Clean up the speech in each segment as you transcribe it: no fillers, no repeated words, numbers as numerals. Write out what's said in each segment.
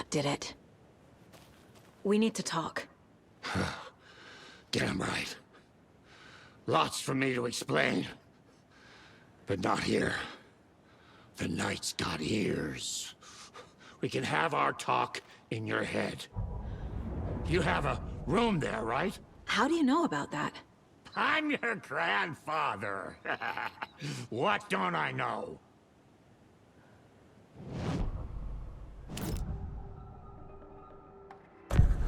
That did it. We need to talk. Damn right. Lots for me to explain. But not here. The night's got ears. We can have our talk in your head. You have a room there, right? How do you know about that? I'm your grandfather. What don't I know?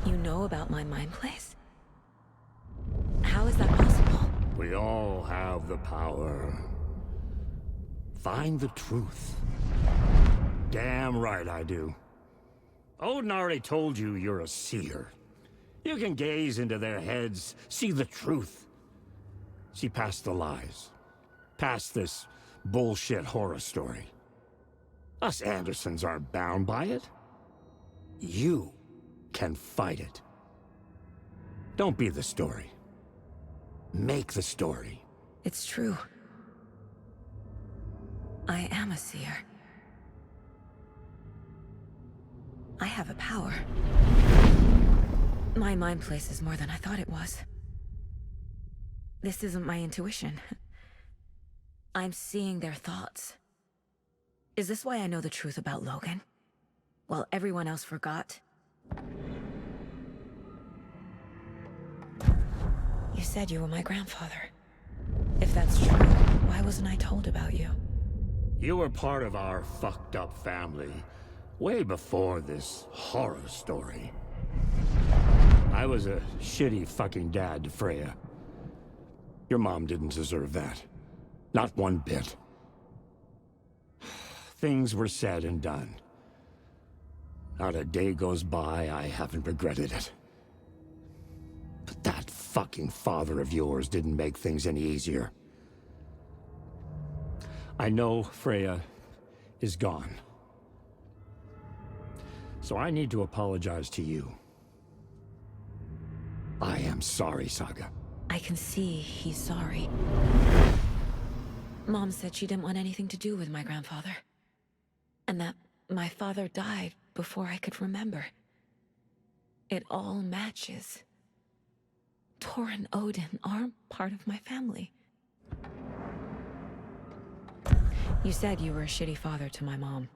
You know about my mind place? How is that possible? We all have the power. Find the truth. Damn right I do. Odin already told you you're a seer. You can gaze into their heads, see the truth. See past the lies. Past this bullshit horror story. Us Andersons aren't bound by it. You can fight it. Don't be the story. Make the story. It's true. I am a seer. I have a power. My mind place is more than I thought it was. This isn't my intuition. I'm seeing their thoughts. Is this why I know the truth about Logan? While everyone else forgot? You said you were my grandfather. If that's true, why wasn't I told about you? You were part of our fucked up family way before this horror story. I was a shitty fucking dad to Freya. Your mom didn't deserve that. Not one bit. Things were said and done. Not a day goes by I haven't regretted it. But that fucking father of yours didn't make things any easier. I know Freya is gone. So I need to apologize to you. I am sorry, Saga. I can see he's sorry. Mom said she didn't want anything to do with my grandfather. And that my father died before I could remember. It all matches. Tor and Odin are part of my family. You said you were a shitty father to my mom.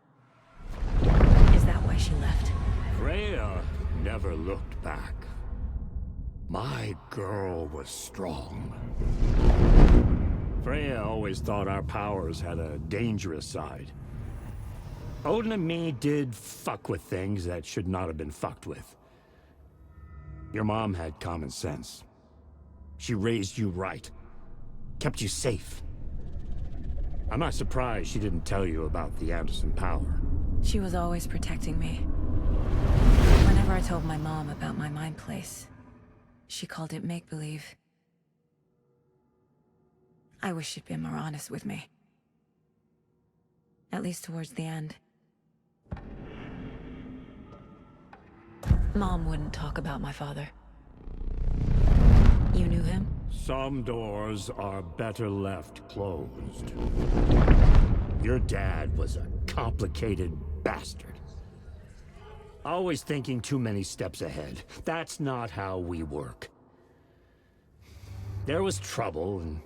Is that why she left? Freya never looked back. My girl was strong. Freya always thought our powers had a dangerous side. Odin and me did fuck with things that should not have been fucked with. Your mom had common sense. She raised you right. Kept you safe. I'm not surprised she didn't tell you about the Anderson power. She was always protecting me. Whenever I told my mom about my mind place, she called it make-believe. I wish she'd been more honest with me. At least towards the end. Mom wouldn't talk about my father. You knew him? Some doors are better left closed. Your dad was a complicated bastard. Always thinking too many steps ahead. That's not how we work. There was trouble, and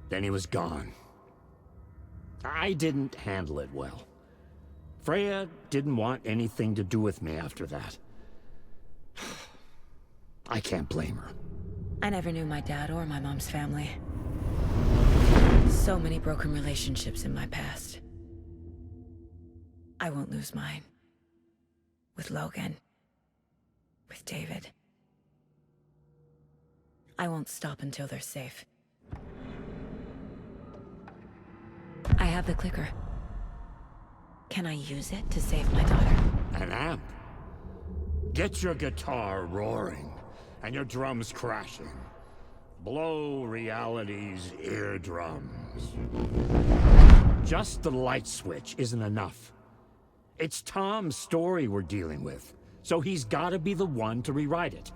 then he was gone. I didn't handle it well. Freya didn't want anything to do with me after that. I can't blame her. I never knew my dad or my mom's family. So many broken relationships in my past. I won't lose mine. With Logan. With David. I won't stop until they're safe. I have the clicker. Can I use it to save my daughter? An amp. Get your guitar roaring, and your drums crashing. Blow reality's eardrums. Just the light switch isn't enough. It's Tom's story we're dealing with, so he's gotta be the one to rewrite it.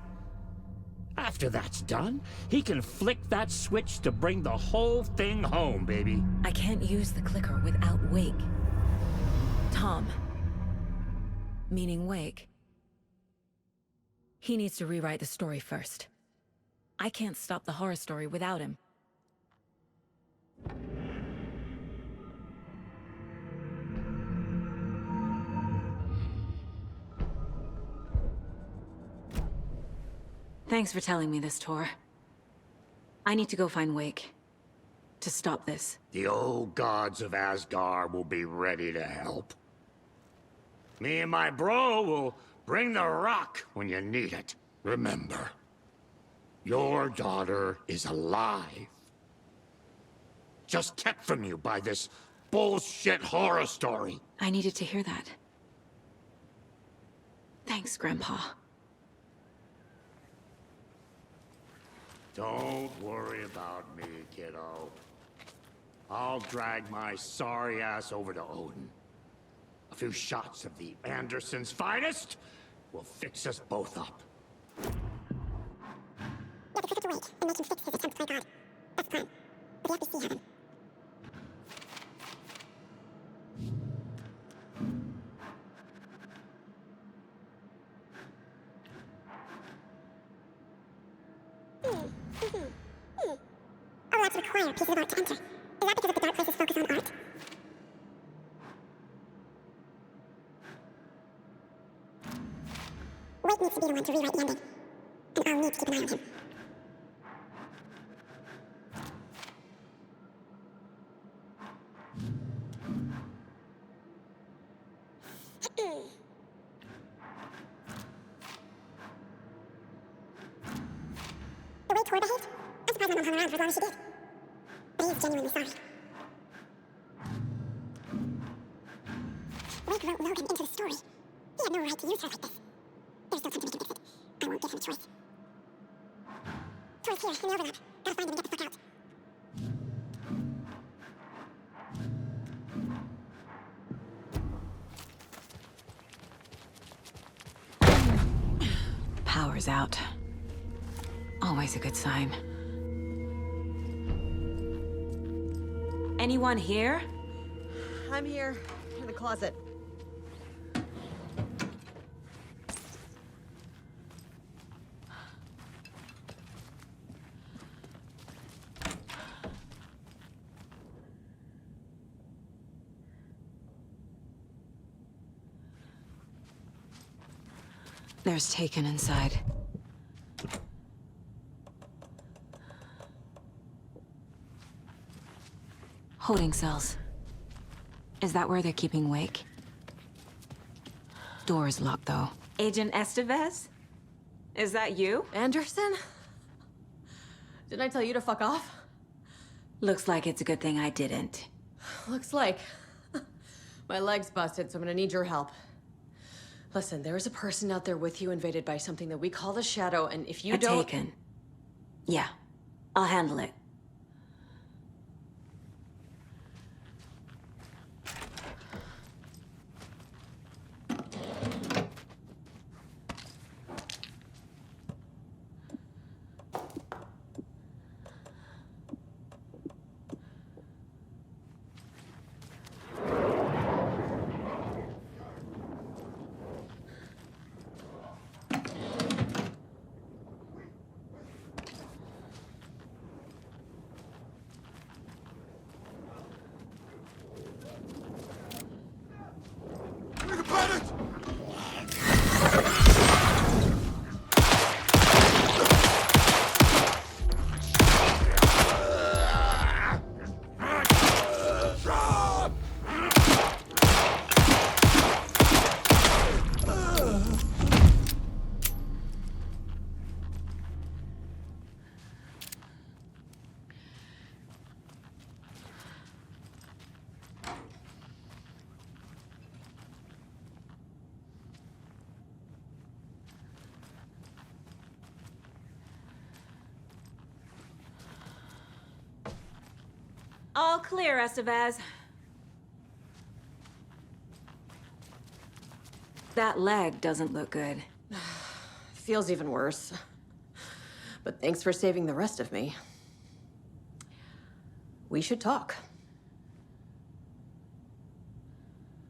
After that's done, he can flick that switch to bring the whole thing home, baby. I can't use the clicker without Wake. Tom. meaning Wake. He needs to rewrite the story first. I can't stop the horror story without him. Thanks for telling me this, Tor. I need to go find Wake. To stop this. The old gods of Asgard will be ready to help. Me and my bro will bring the rock when you need it. Remember, your daughter is alive. Just kept from you by this bullshit horror story. I needed to hear that. Thanks, Grandpa. Don't worry about me, kiddo. I'll drag my sorry ass over to Odin. A few shots of the Andersons' finest will fix us both up. Yeah, to trick it away and make him fix his attempt by God. That's the plan. But we have to see heaven. Olaks require pieces of art to enter. Is that because of the dark place's focus on art? Wake needs to be the one to rewrite the ending. And I'll need to keep an eye on him. The way Tor behaved, I'm surprised my mom hung around for as long as she did. But he is genuinely sorry. Wake wrote Logan into the story. He had no right to use her like this. There's still time to make him fix it. I won't give him a choice. Tor's here, in the overlap. Gotta find him and get the fuck out. Power's out. Always a good sign. Anyone here? I'm here, in the closet. There's Taken inside. Holding cells. Is that where they're keeping Wake? Door's locked, though. Agent Estevez? Is that you? Anderson? Didn't I tell you to fuck off? Looks like it's a good thing I didn't. Looks like. My leg's busted, so I'm gonna need your help. Listen, there is a person out there with you invaded by something that we call the Shadow, and if you don't... Taken. Yeah, I'll handle it. All clear, Estevez. That leg doesn't look good. Feels even worse. But thanks for saving the rest of me. We should talk.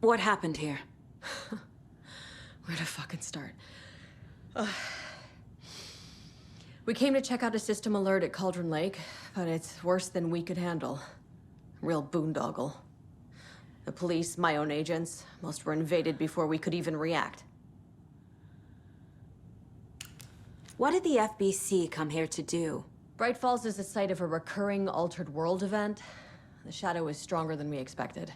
What happened here? Where to fucking start? We came to check out a system alert at Cauldron Lake, but it's worse than we could handle. Real boondoggle. The police, my own agents, most were invaded before we could even react. What did the FBC come here to do? Bright Falls is the site of a recurring Altered World event. The Shadow is stronger than we expected.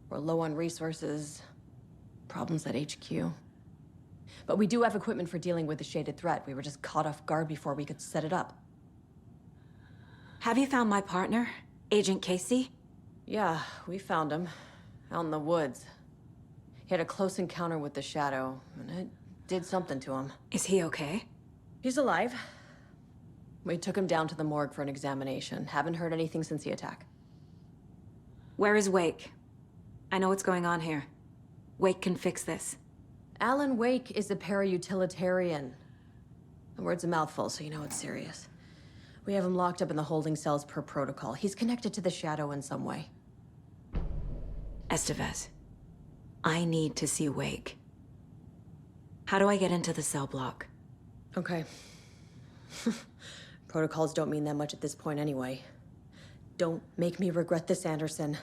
We're low on resources, problems at HQ. But we do have equipment for dealing with the shaded threat. We were just caught off guard before we could set it up. Have you found my partner, Agent Casey? Yeah, we found him. Out in the woods. He had a close encounter with the Shadow, and it did something to him. Is he okay? He's alive. We took him down to the morgue for an examination. Haven't heard anything since the attack. Where is Wake? I know what's going on here. Wake can fix this. Alan Wake is a para-utilitarian. The word's a mouthful, so you know it's serious. We have him locked up in the holding cells per protocol. He's connected to the Shadow in some way. Estevez, I need to see Wake. How do I get into the cell block? Okay. Protocols don't mean that much at this point anyway. Don't make me regret this, Anderson.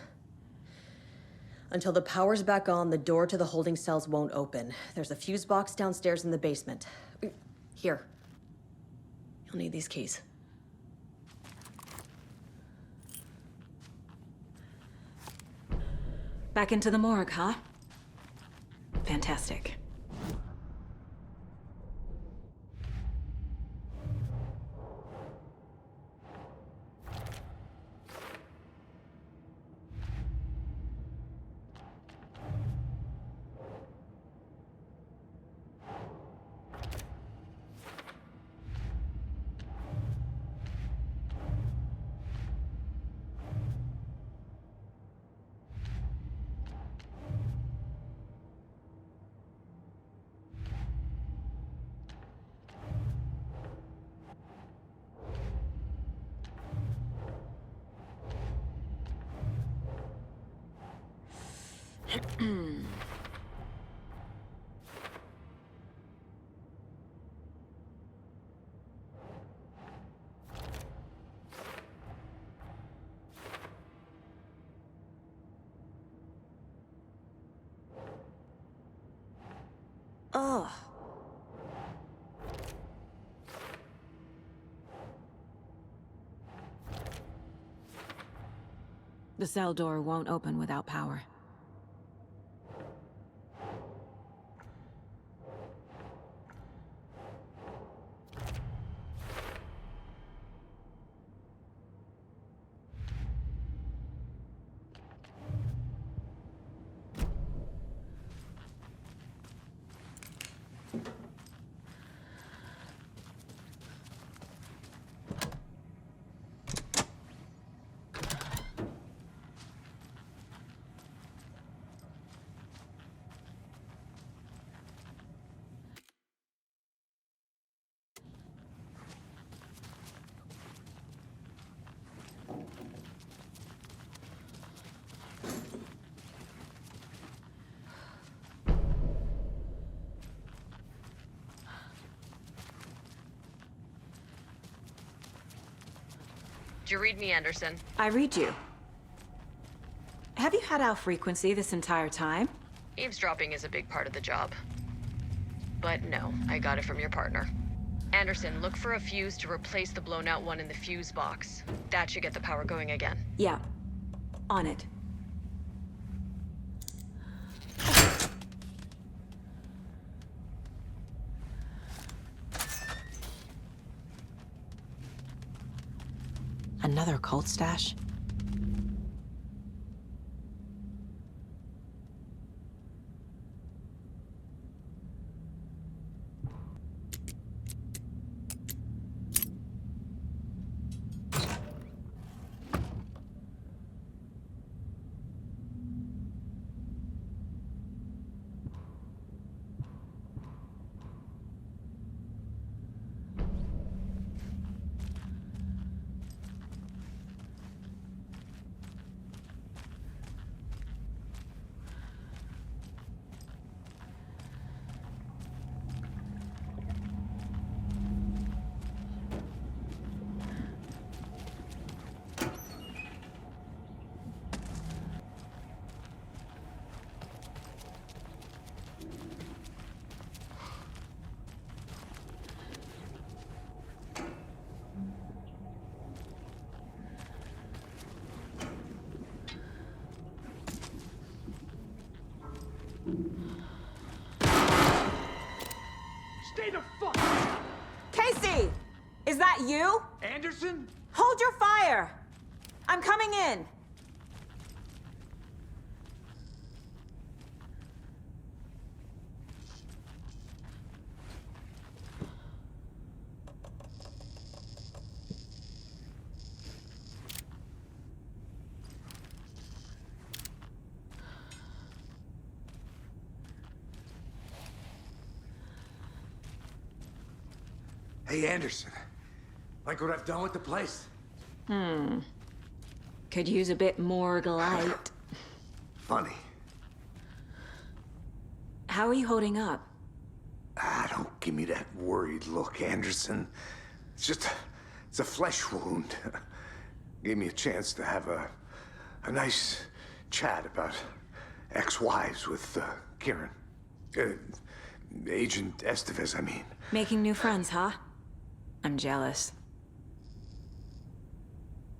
Until the power's back on, the door to the holding cells won't open. There's a fuse box downstairs in the basement. Here. You'll need these keys. Back into the morgue, huh? Fantastic. Ugh. The cell door won't open without power. Did you read me, Anderson? I read you. Have you had our frequency this entire time? Eavesdropping is a big part of the job. But no, I got it from your partner. Anderson, look for a fuse to replace the blown out one in the fuse box. That should get the power going again. Yeah. On it. Another cult stash? Stay the fuck! Casey! Is that you? Anderson? Hold your fire! I'm coming in! Hey, Anderson. Like what I've done with the place? Could use a bit more light. Funny. How are you holding up? Don't give me that worried look, Anderson. It's a flesh wound. Gave me a chance to have a nice chat about ex-wives with Kieran. Agent Estevez, I mean. Making new friends, huh? I'm jealous.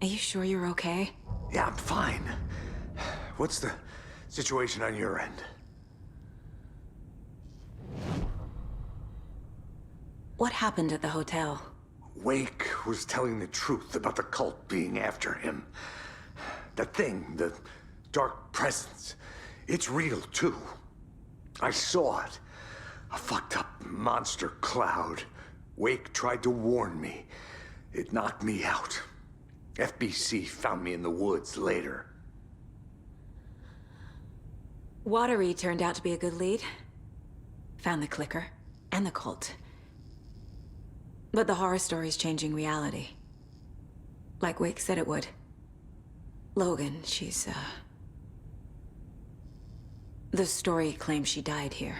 Are you sure you're okay? Yeah, I'm fine. What's the situation on your end? What happened at the hotel? Wake was telling the truth about the cult being after him. That thing, the dark presence, it's real too. I saw it. A fucked up monster cloud. Wake tried to warn me. It knocked me out. FBC found me in the woods later. Watery turned out to be a good lead. Found the clicker and the cult. But the horror story's changing reality. Like Wake said it would. Logan, she's, the story claims she died here.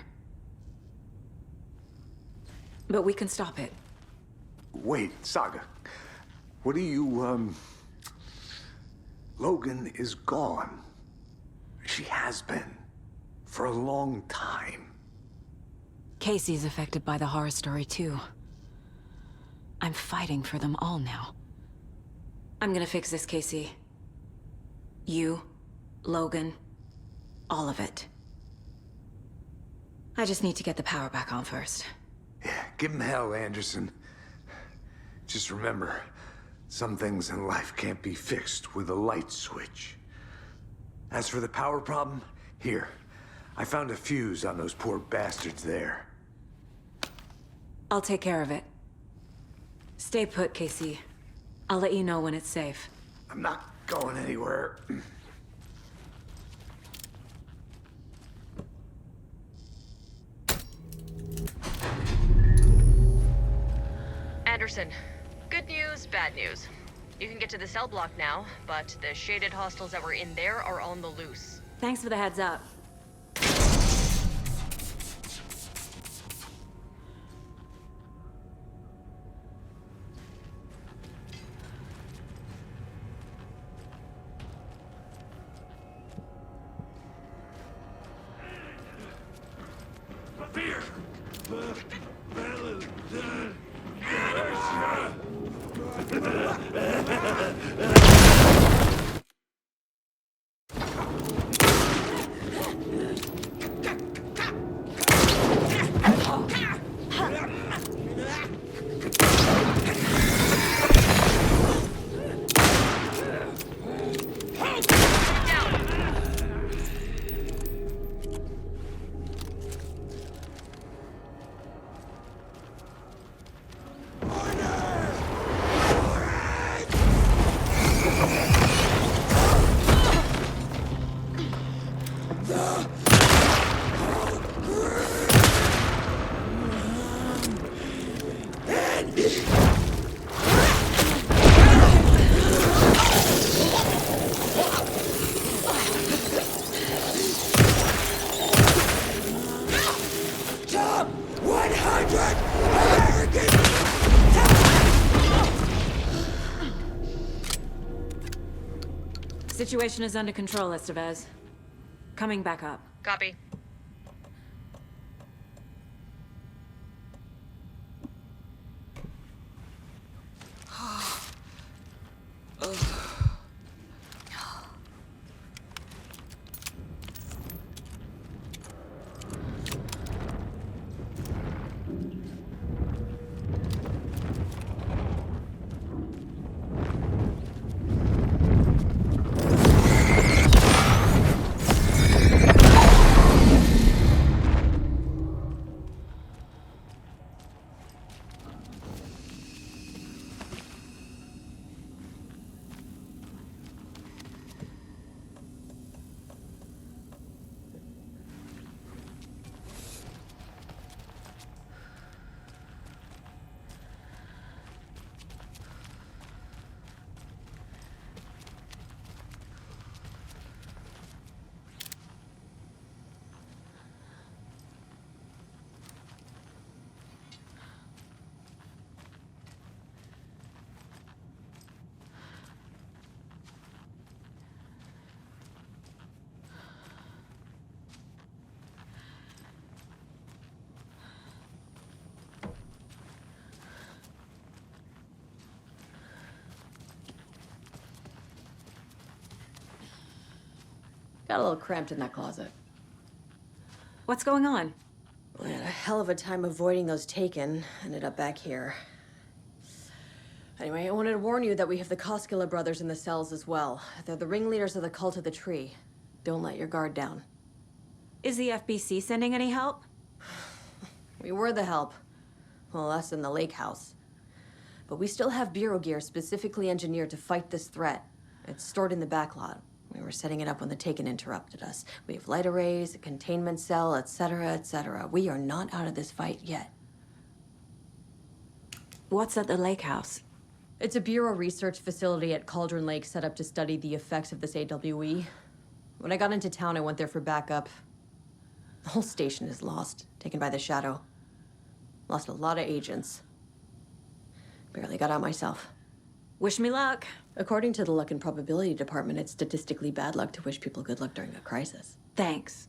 But we can stop it. Wait, Saga. What do you, Logan is gone. She has been. For a long time. Casey's affected by the horror story, too. I'm fighting for them all now. I'm gonna fix this, Casey. You, Logan, all of it. I just need to get the power back on first. Yeah, give him hell, Anderson. Just remember, some things in life can't be fixed with a light switch. As for the power problem, here. I found a fuse on those poor bastards there. I'll take care of it. Stay put, Casey. I'll let you know when it's safe. I'm not going anywhere. Anderson, good news, bad news. You can get to the cell block now, but the shaded hostiles that were in there are on the loose. Thanks for the heads up. Situation is under control, Estevez. Coming back up. Copy. Got a little cramped in that closet. What's going on? We had a hell of a time avoiding those taken. Ended up back here. Anyway, I wanted to warn you that we have the Koskela brothers in the cells as well. They're the ringleaders of the Cult of the Tree. Don't let your guard down. Is the FBC sending any help? We were the help. Well, us in the lake house. But we still have bureau gear specifically engineered to fight this threat. It's stored in the backlot. We were setting it up when the Taken interrupted us. We have light arrays, a containment cell, etc., etc. We are not out of this fight yet. What's at the lake house? It's a bureau research facility at Cauldron Lake set up to study the effects of this AWE. When I got into town, I went there for backup. The whole station is lost, taken by the Shadow. Lost a lot of agents. Barely got out myself. Wish me luck. According to the Luck and Probability Department, it's statistically bad luck to wish people good luck during a crisis. Thanks.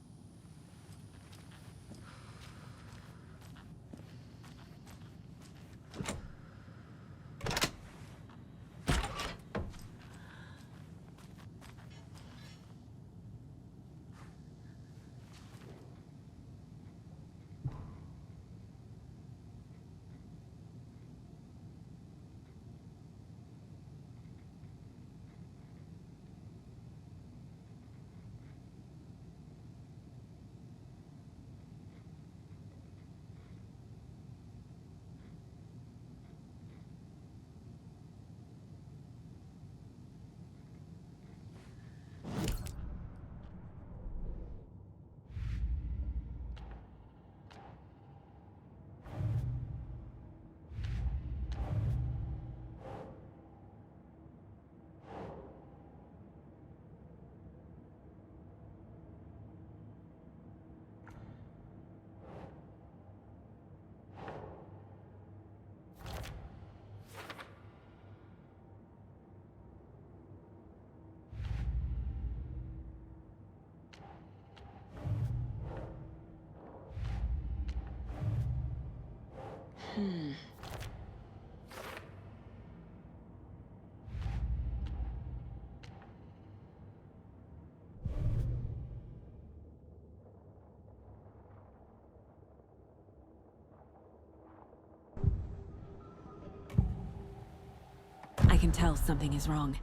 I can tell something is wrong.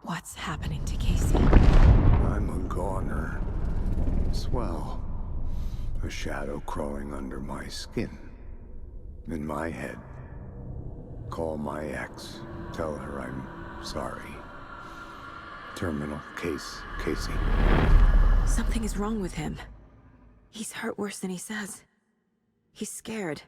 What's happening to Casey? I'm a goner. Swell. A shadow crawling under my skin. In my head. Call my ex. Tell her I'm sorry. Terminal case, Casey. Something is wrong with him. He's hurt worse than he says. He's scared.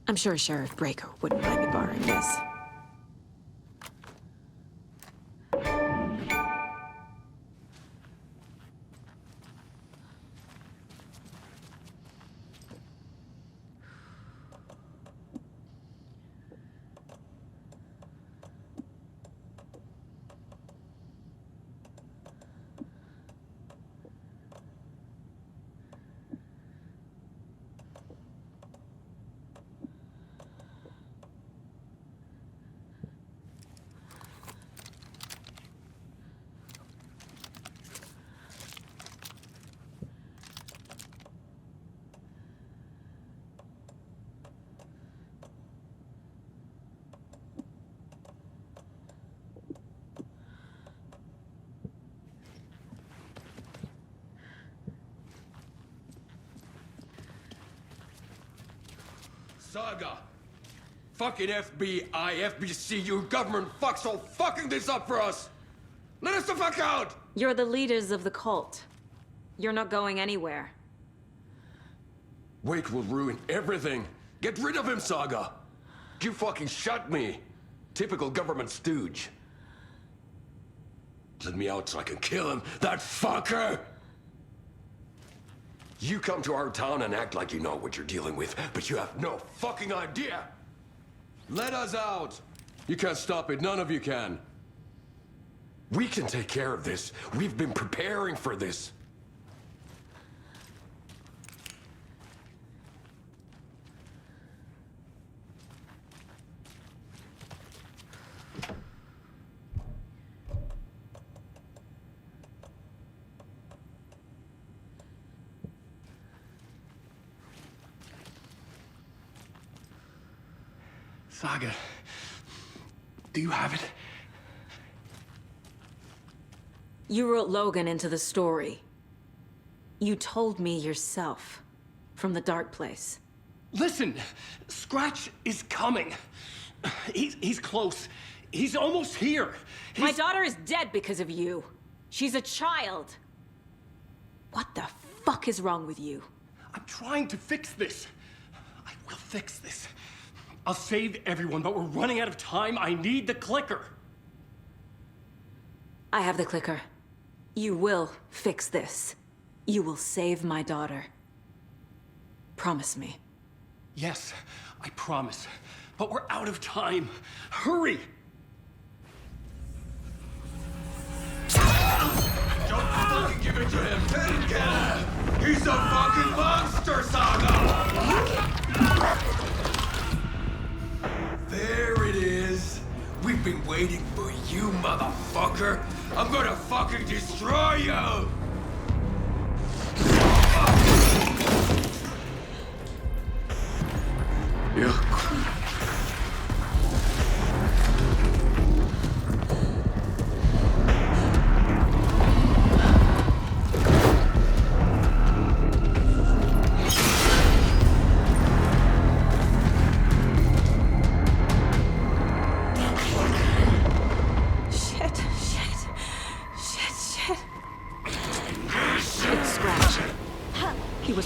I'm sure Sheriff Breaker wouldn't mind me borrowing this. Saga! Fucking FBI, FBC, you government fucks all fucking this up for us! Let us the fuck out! You're the leaders of the cult. You're not going anywhere. Wake will ruin everything! Get rid of him, Saga! You fucking shut me! Typical government stooge. Let me out so I can kill him, that fucker! You come to our town and act like you know what you're dealing with, but you have no fucking idea! Let us out! You can't stop it, none of you can. We can take care of this. We've been preparing for this. Saga, do you have it? You wrote Logan into the story. You told me yourself. From the dark place. Listen, Scratch is coming. He's close. He's almost here. My daughter is dead because of you. She's a child. What the fuck is wrong with you? I'm trying to fix this. I will fix this. I'll save everyone, but we're running out of time. I need the clicker. I have the clicker. You will fix this. You will save my daughter. Promise me. Yes, I promise. But we're out of time. Hurry! Don't fucking give it to him! Let him get him! He's a fucking monster, Saga! There it is! We've been waiting for you, motherfucker! I'm gonna fucking destroy you!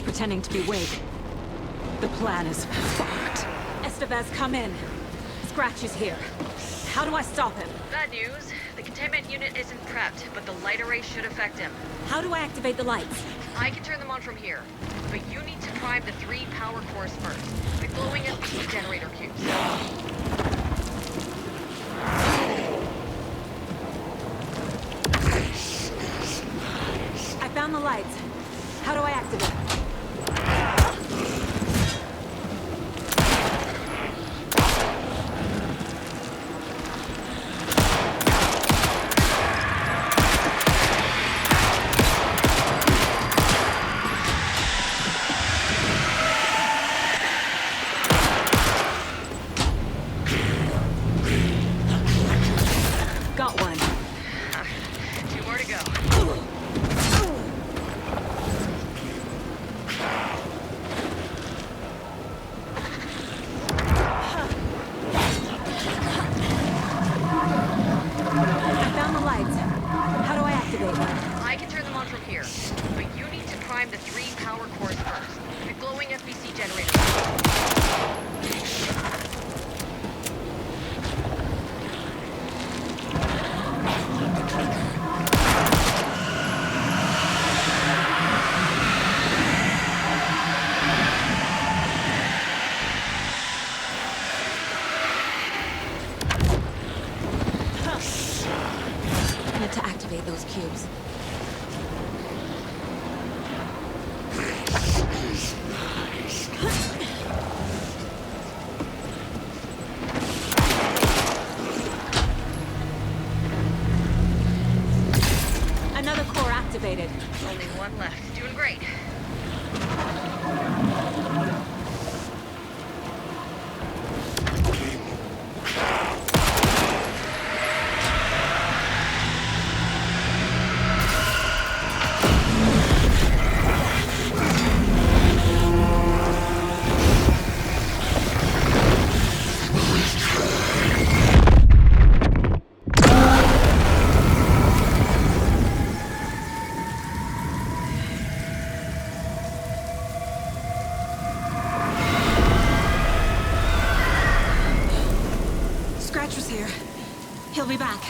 Pretending to be Wake. The plan is fucked. Estevez, come in. Scratch is here. How do I stop him? Bad news. The containment unit isn't prepped, but the light array should affect him. How do I activate the lights? I can turn them on from here, but you need to prime the 3 power cores first. By glowing at these generator cubes. I found the lights. How do I activate? I'll be back.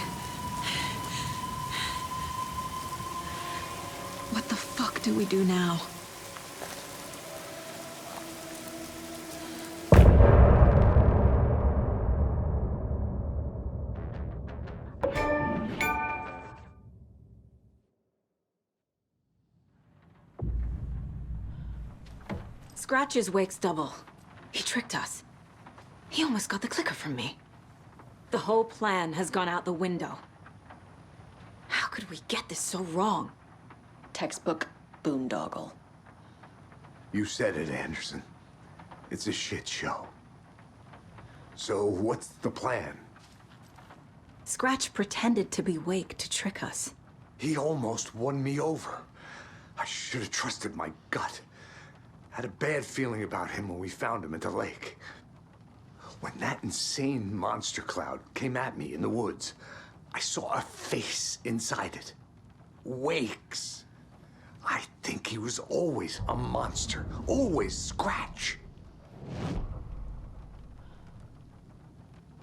What the fuck do we do now? Scratch's wake's double. He tricked us. He almost got the clicker from me. The whole plan has gone out the window. How could we get this so wrong? Textbook boondoggle. You said it, Anderson. It's a shit show. So what's the plan? Scratch pretended to be Wake to trick us. He almost won me over. I should have trusted my gut. Had a bad feeling about him when we found him at the lake. When that insane monster cloud came at me in the woods, I saw a face inside it. Wake's. I think he was always a monster. Always Scratch.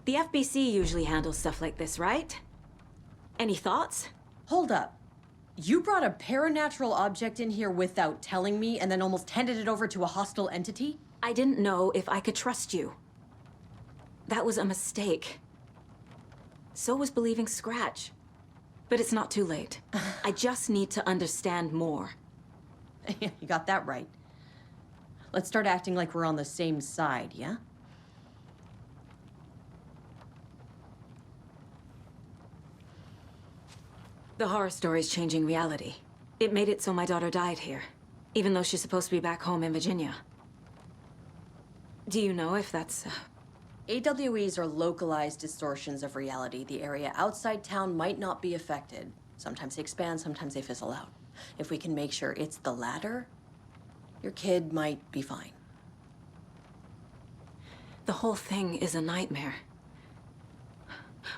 The FBC usually handles stuff like this, right? Any thoughts? Hold up. You brought a paranatural object in here without telling me and then almost handed it over to a hostile entity? I didn't know if I could trust you. That was a mistake. So was believing Scratch. But it's not too late. I just need to understand more. You got that right. Let's start acting like we're on the same side, yeah? The horror story's changing reality. It made it so my daughter died here, even though she's supposed to be back home in Virginia. Do you know if that's... AWEs are localized distortions of reality. The area outside town might not be affected. Sometimes they expand, sometimes they fizzle out. If we can make sure it's the latter, your kid might be fine. The whole thing is a nightmare.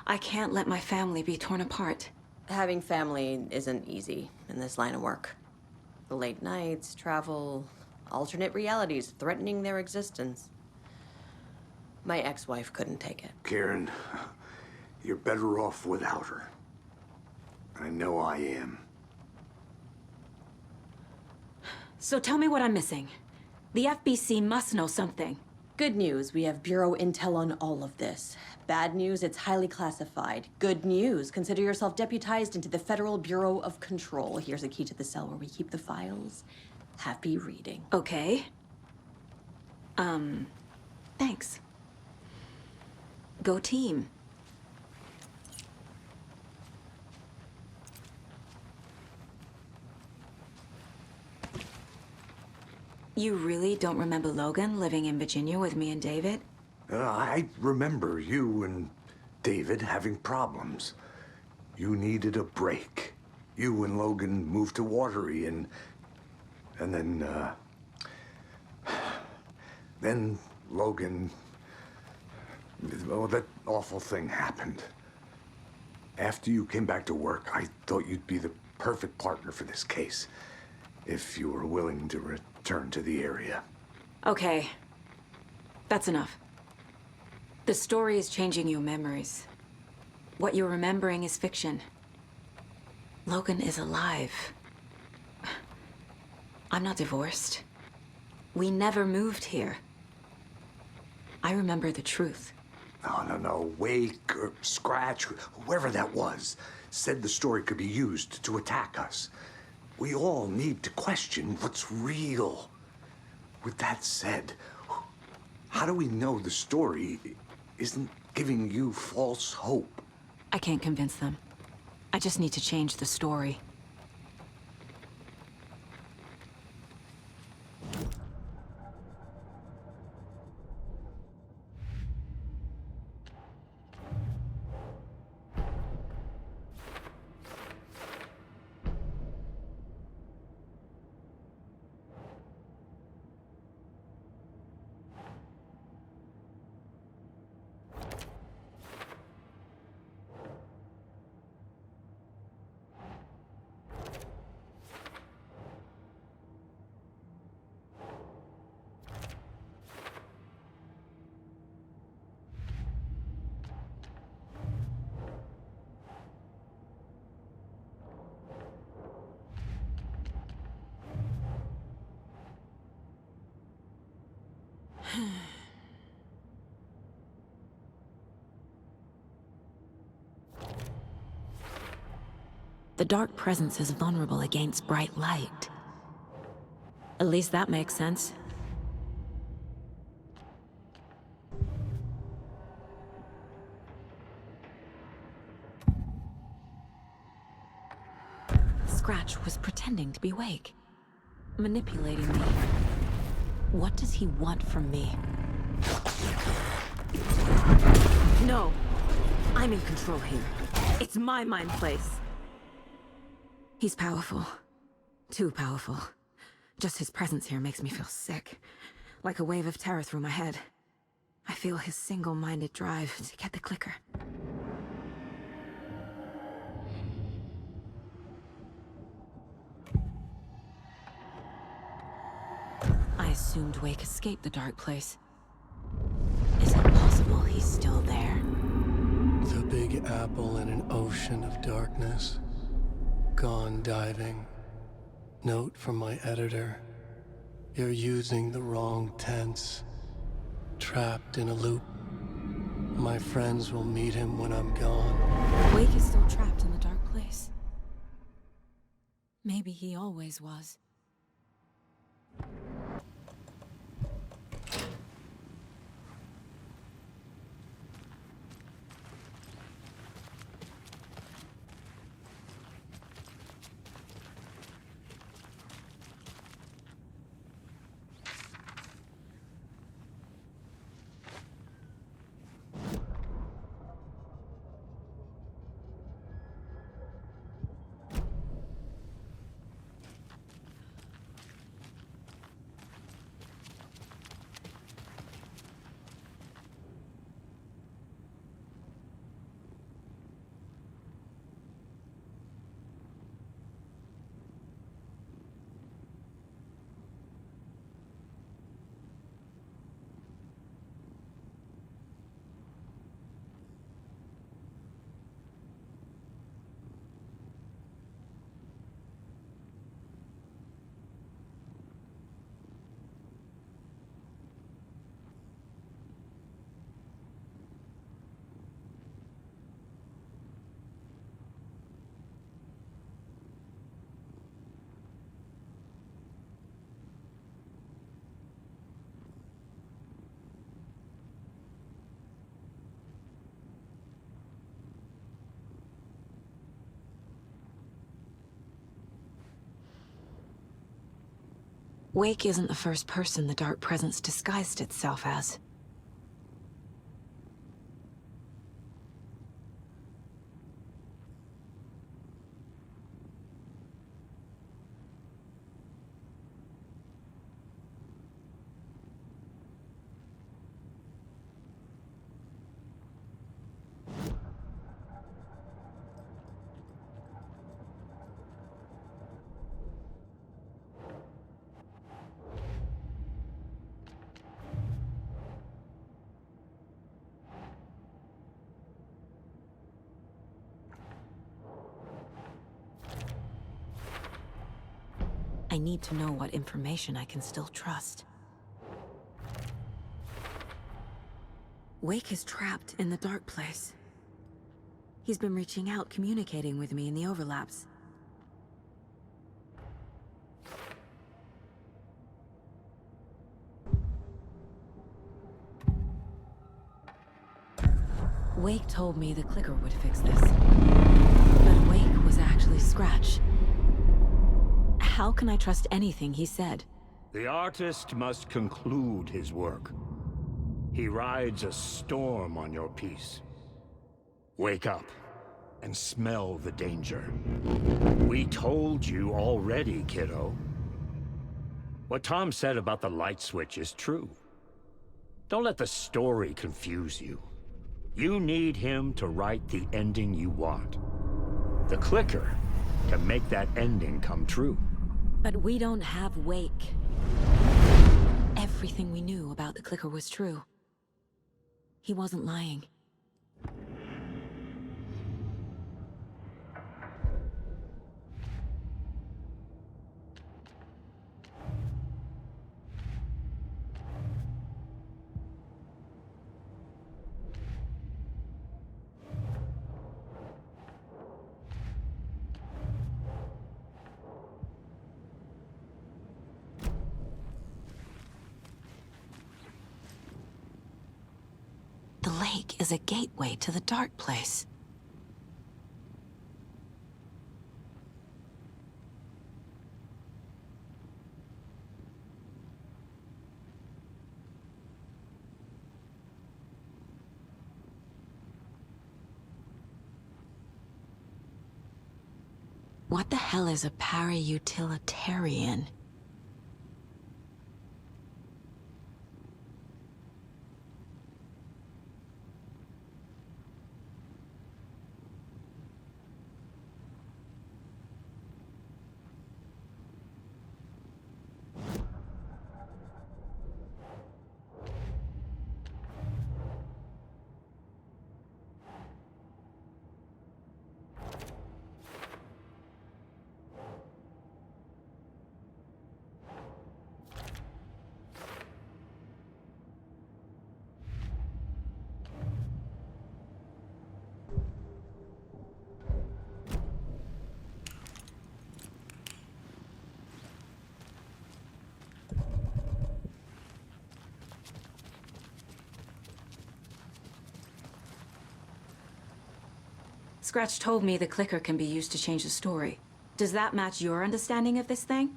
I can't let my family be torn apart. Having family isn't easy in this line of work. The late nights, travel, alternate realities threatening their existence. My ex-wife couldn't take it. Karen, you're better off without her. I know I am. So tell me what I'm missing. The FBC must know something. Good news, we have Bureau intel on all of this. Bad news, it's highly classified. Good news, consider yourself deputized into the Federal Bureau of Control. Here's a key to the cell where we keep the files. Happy reading. Okay. Thanks. Go team. You really don't remember Logan living in Virginia with me and David? I remember you and David having problems. You needed a break. You and Logan moved to Watery and then Logan, well, that awful thing happened. After you came back to work, I thought you'd be the perfect partner for this case, if you were willing to return to the area. Okay. That's enough. The story is changing your memories. What you're remembering is fiction. Logan is alive. I'm not divorced. We never moved here. I remember the truth. No. Wake or Scratch, whoever that was, said the story could be used to attack us. We all need to question what's real. With that said, how do we know the story isn't giving you false hope? I can't convince them. I just need to change the story. The dark presence is vulnerable against bright light. At least that makes sense. Scratch was pretending to be Wake, manipulating me. What does he want from me? No! I'm in control here. It's my mind place. He's powerful. Too powerful. Just his presence here makes me feel sick. Like a wave of terror through my head. I feel his single-minded drive to get the clicker. I assumed Wake escaped the dark place. Is it possible he's still there? The Big Apple in an ocean of darkness. Gone diving. Note from my editor. You're using the wrong tense. Trapped in a loop. My friends will meet him when I'm gone. Wake is still trapped in the dark place. Maybe he always was. Wake isn't the first person the dark presence disguised itself as. I need to know what information I can still trust. Wake is trapped in the dark place. He's been reaching out, communicating with me in the overlaps. Wake told me the clicker would fix this. But Wake was actually Scratch. How can I trust anything he said? The artist must conclude his work. He rides a storm on your piece. Wake up and smell the danger. We told you already, kiddo. What Tom said about the light switch is true. Don't let the story confuse you. You need him to write the ending you want. The clicker can make that ending come true. But we don't have Wake. Everything we knew about the clicker was true. He wasn't lying. wake is a gateway to the dark place. What the hell is a para-utilitarian? Scratch told me the clicker can be used to change the story. Does that match your understanding of this thing?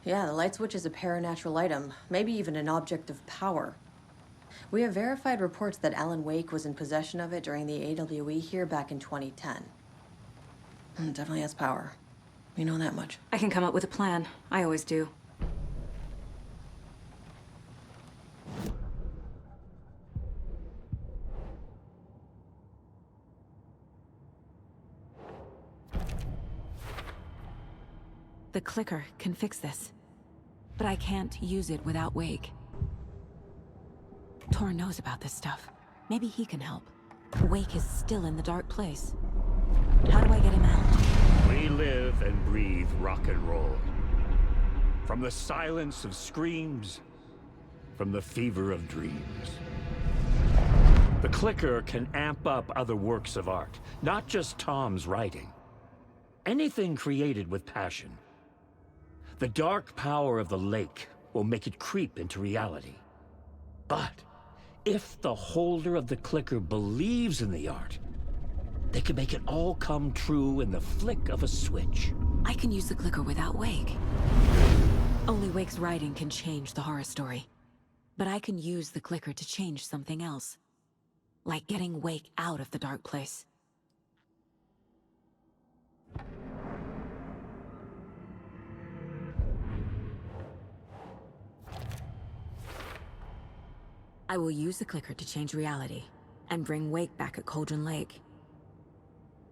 Yeah, the light switch is a paranatural item, maybe even an object of power. We have verified reports that Alan Wake was in possession of it during the AWE here back in 2010. It definitely has power. We know that much. I can come up with a plan. I always do. The clicker can fix this, but I can't use it without Wake. Tor knows about this stuff. Maybe he can help. Wake is still in the dark place. How do I get him out? We live and breathe rock and roll. From the silence of screams, from the fever of dreams. The clicker can amp up other works of art, not just Tom's writing. Anything created with passion. The dark power of the lake will make it creep into reality. But if the holder of the clicker believes in the art, they can make it all come true in the flick of a switch. I can use the clicker without Wake. Only Wake's writing can change the horror story. But I can use the clicker to change something else. Like getting Wake out of the dark place. I will use the clicker to change reality, and bring Wake back at Cauldron Lake.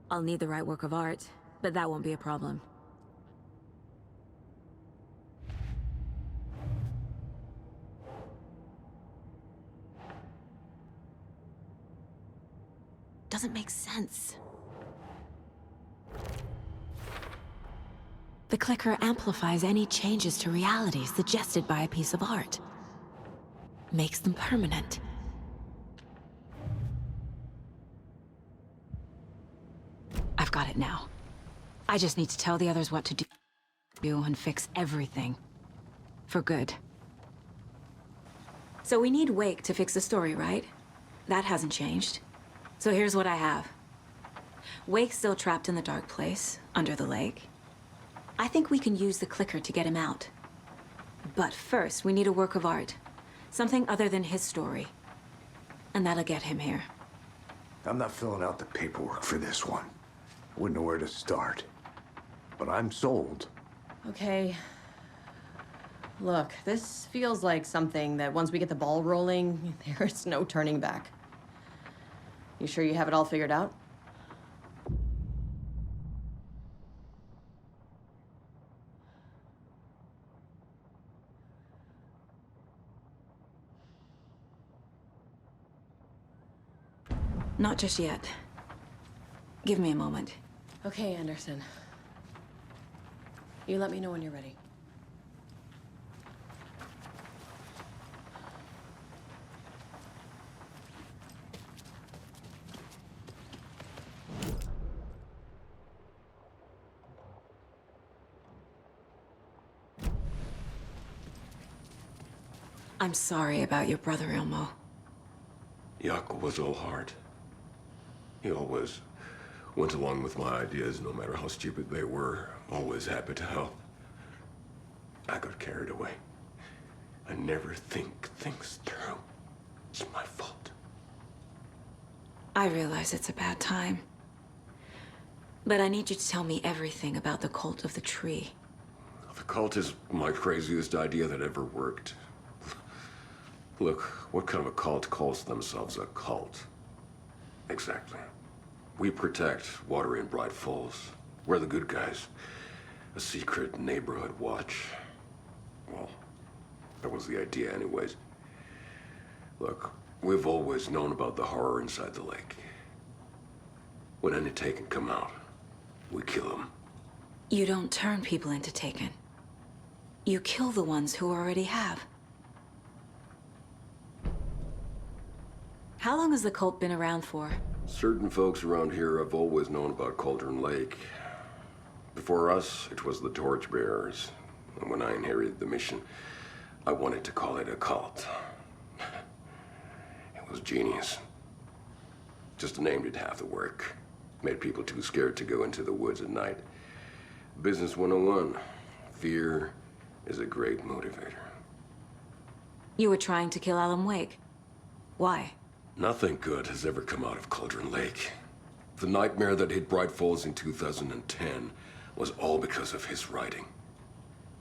I'll need the right work of art, but that won't be a problem. Doesn't make sense. The clicker amplifies any changes to reality suggested by a piece of art. Makes them permanent. I've got it now. I just need to tell the others what to do and fix everything. For good. So we need Wake to fix the story, right? That hasn't changed. So here's what I have. Wake's still trapped in the dark place, under the lake. I think we can use the clicker to get him out. But first, we need a work of art. Something other than his story. And that'll get him here. I'm not filling out the paperwork for this one. I wouldn't know where to start. But I'm sold. Okay. Look, this feels like something that once we get the ball rolling, there's no turning back. You sure you have it all figured out? Not just yet. Give me a moment. Okay, Anderson. You let me know when you're ready. I'm sorry about your brother, Ilmo. Yaakov was all heart. He always went along with my ideas, no matter how stupid they were. Always happy to help. I got carried away. I never think things through. It's my fault. I realize it's a bad time. But I need you to tell me everything about the cult of the tree. The cult is my craziest idea that ever worked. Look, what kind of a cult calls themselves a cult? Exactly. We protect water in Bright Falls. We're the good guys. A secret neighborhood watch. Well, that was the idea anyways. Look, we've always known about the horror inside the lake. When any Taken come out, we kill them. You don't turn people into Taken. You kill the ones who already have. How long has the cult been around for? Certain folks around here have always known about Cauldron Lake. Before us, it was the Torchbearers. And when I inherited the mission, I wanted to call it a cult. It was genius. Just a name did half the work. Made people too scared to go into the woods at night. Business 101. Fear is a great motivator. You were trying to kill Alan Wake. Why? Nothing good has ever come out of Cauldron Lake. The nightmare that hit Bright Falls in 2010 was all because of his writing.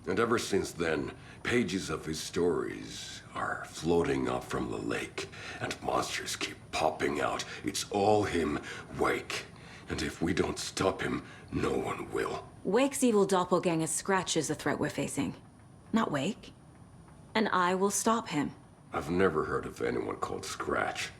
And ever since then, pages of his stories are floating up from the lake, and monsters keep popping out. It's all him, Wake. And if we don't stop him, no one will. Wake's evil doppelganger Scratch is the threat we're facing. Not Wake. And I will stop him. I've never heard of anyone called Scratch.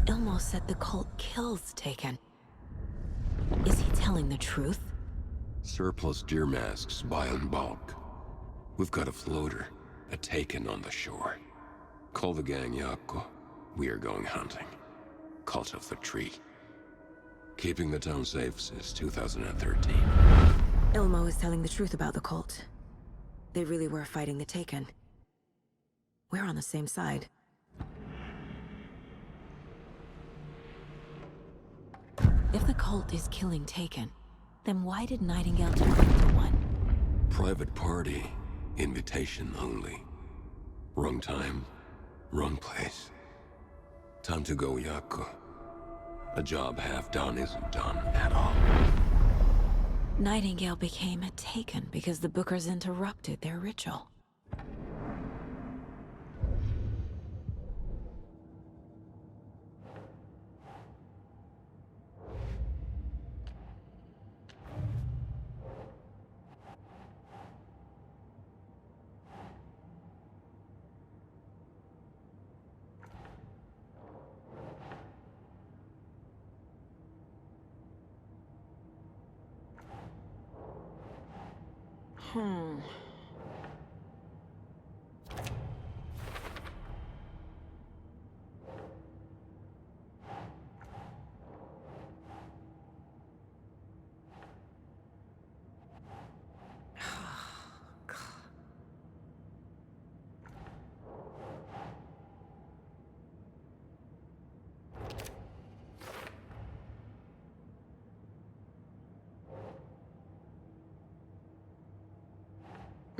Ilmo said the cult kills Taken. Is he telling the truth? Surplus deer masks buy in bulk. We've got a floater, a Taken on the shore. Call the gang Yako. We are going hunting. Cult of the Tree. Keeping the town safe since 2013. Ilmo is telling the truth about the cult. They really were fighting the Taken. We're on the same side. If the cult is killing Taken, then why did Nightingale turn into one? Private party. Invitation only. Wrong time, wrong place. Time to go, Yako. A job half done isn't done at all. Nightingale became a Taken because the Bookers interrupted their ritual.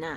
Nah.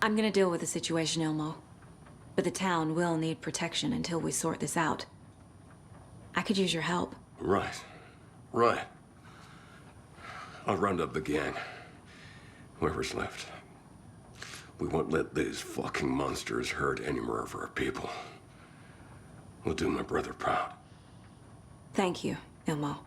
I'm gonna deal with the situation, Ilmo. But the town will need protection until we sort this out. I could use your help. Right. Right. I'll round up the gang. Whoever's left. We won't let these fucking monsters hurt any more of our people. We'll do my brother proud. Thank you, Ilmo.